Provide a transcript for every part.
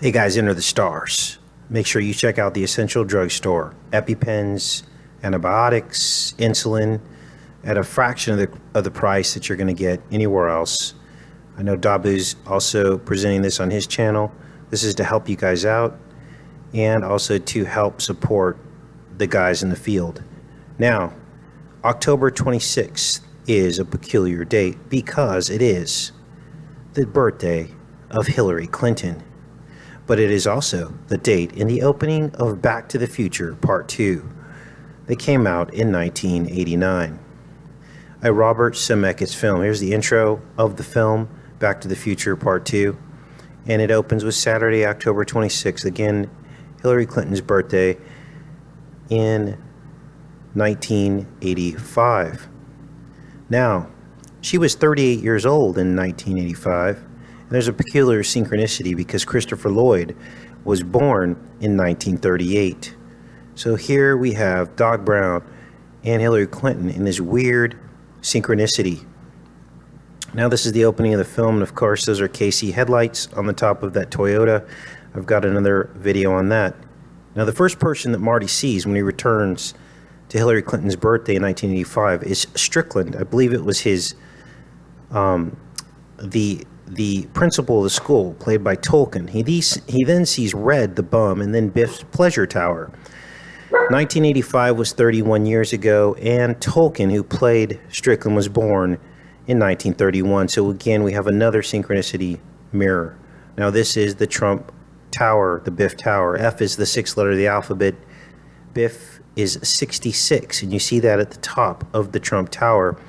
Hey guys, enter the stars. Make sure you check out the Essential Drugstore. EpiPens, antibiotics, insulin at a fraction of the price that you're going to get anywhere else. I know Dabu's also presenting this on his channel. This is to help you guys out and also to help support the guys in the field. Now, October 26th is a peculiar date because it is the birthday of Hillary Clinton. But it is also the date in the opening of Back to the Future Part 2 that came out in 1989. A Robert Zemeckis film. Here's the intro of the film, Back to the Future Part 2. And it opens with Saturday, October 26th. Again, Hillary Clinton's birthday in 1985. Now, she was 38 years old in 1985. There's a peculiar synchronicity because Christopher Lloyd was born in 1938. So here we have Doc Brown and Hillary Clinton in this weird synchronicity. Now this is the opening of the film, and of course those are KC headlights on the top of that Toyota. I've got another video on that. Now the first person that Marty sees when he returns to Hillary Clinton's birthday in 1985 is Strickland. I believe it was his the principal of the school, played by Tolkien. He then sees Red the bum and then Biff's pleasure tower. 1985 was 31 years ago, and Tolkien, who played Strickland, was born in 1931. So again, we have another synchronicity mirror. Now this is the Trump Tower, the Biff Tower. F is the sixth letter of the alphabet. Biff is 66, and you see that at the top of the Trump Tower.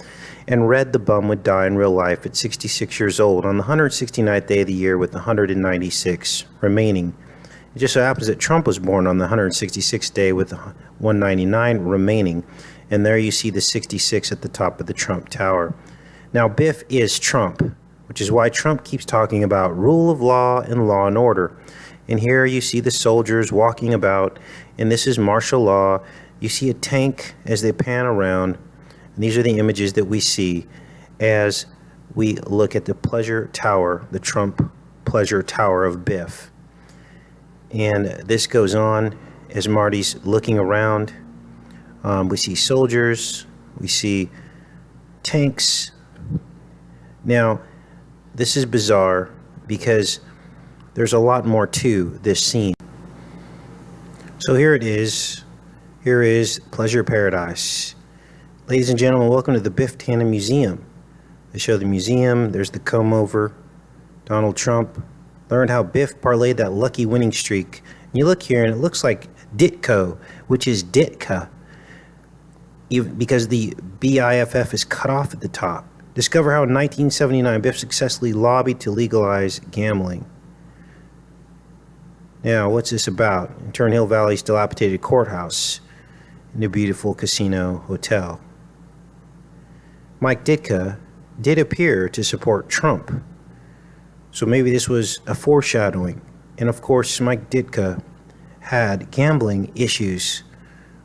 And Red the bum would die in real life at 66 years old on the 169th day of the year with 196 remaining. It just so happens that Trump was born on the 166th day with 199 remaining. And there you see the 66 at the top of the Trump Tower. Now Biff is Trump, which is why Trump keeps talking about rule of law and law and order. And here you see the soldiers walking about, and this is martial law. You see a tank as they pan around. And these are the images that we see as we look at the pleasure tower, the Trump pleasure tower of Biff. And this goes on as Marty's looking around. We see soldiers, we see tanks. Now, this is bizarre because there's a lot more to this scene. So here it is. Here is Pleasure Paradise. Ladies and gentlemen, welcome to the Biff TANNEN Museum. They show the museum. There's the comb over. Donald Trump learned how Biff parlayed that lucky winning streak. And you look here and it looks like Ditko, which is Ditka, even because the BIFF is cut off at the top. Discover how in 1979 Biff successfully lobbied to legalize gambling. Now, what's this about? In Turn Hill Valley's dilapidated courthouse and a beautiful casino hotel. Mike Ditka did appear to support Trump. So maybe this was a foreshadowing. And of course, Mike Ditka had gambling issues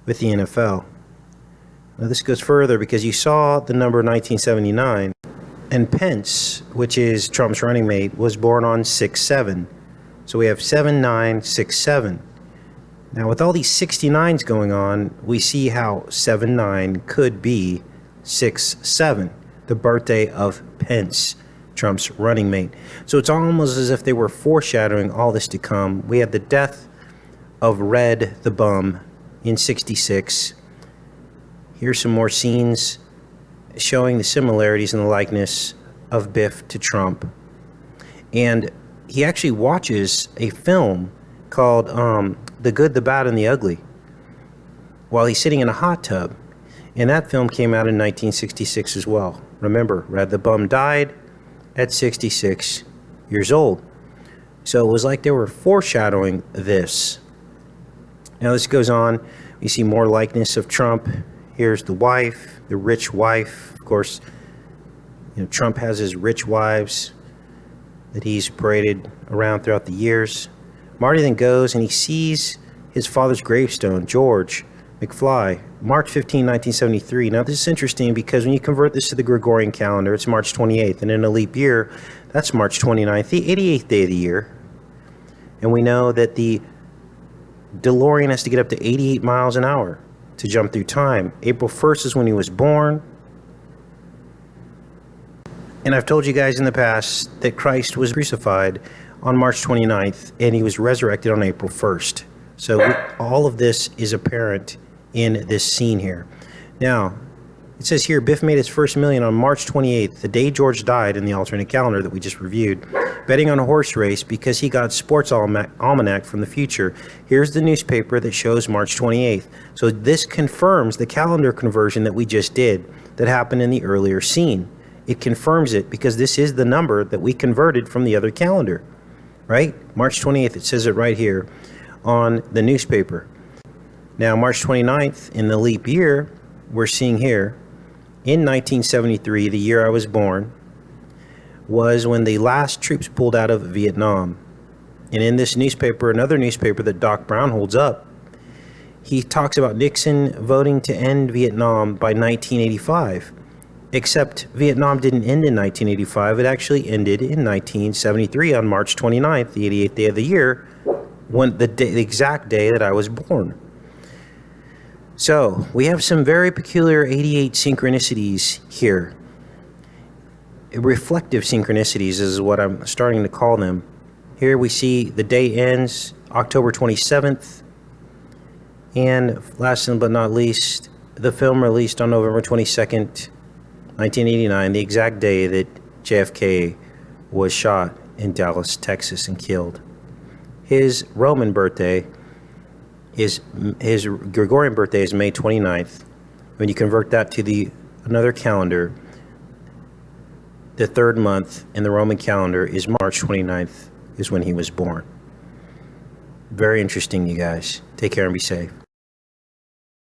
with the NFL. Now this goes further because you saw the number 1979, and Pence, which is Trump's running mate, was born on 6/7. So we have 7967. Now with all these 69s going on, we see how 79 could be 6/7, the birthday of Pence, Trump's running mate. So it's almost as if they were foreshadowing all this to come. We had the death of Red the bum in 66. Here's some more scenes showing the similarities and the likeness of Biff to Trump. And he actually watches a film called The Good, the Bad, and the Ugly while he's sitting in a hot tub. And that film came out in 1966 as well. Remember, Red the bum died at 66 years old. So it was like they were foreshadowing this. Now this goes on. We see more likeness of Trump. Here's the wife, the rich wife. Of course, you know, Trump has his rich wives that he's paraded around throughout the years. Marty then goes and he sees his father's gravestone, George McFly, March 15, 1973. Now this is interesting because when you convert this to the Gregorian calendar, it's March 28th, and in a leap year, that's March 29th, the 88th day of the year. And we know that the DeLorean has to get up to 88 miles an hour to jump through time. April 1st is when he was born. And I've told you guys in the past that Christ was crucified on March 29th and he was resurrected on April 1st. So all of this is apparent in this scene here. Now, it says here, Biff made his first million on March 28th, the day George died in the alternate calendar that we just reviewed, betting on a horse race because he got Sports Almanac from the future. Here's the newspaper that shows March 28th. So this confirms the calendar conversion that we just did that happened in the earlier scene. It confirms it because this is the number that we converted from the other calendar, right? March 28th, it says it right here on the newspaper. Now, March 29th in the leap year, we're seeing here, in 1973, the year I was born, was when the last troops pulled out of Vietnam. And in this newspaper, another newspaper that Doc Brown holds up, he talks about Nixon voting to end Vietnam by 1985. Except Vietnam didn't end in 1985. It actually ended in 1973 on March 29th, the 88th day of the year, when the exact day that I was born. So we have some very peculiar 88 synchronicities here. Reflective synchronicities is what I'm starting to call them. Here we see the day ends October 27th. And last but not least, the film released on November 22nd, 1989, the exact day that JFK was shot in Dallas, Texas, and killed. His Roman birthday his Gregorian birthday is May 29th. When you convert that to another calendar, the third month in the Roman calendar is March 29th, is when he was born. Very interesting, you guys. Take care and be safe.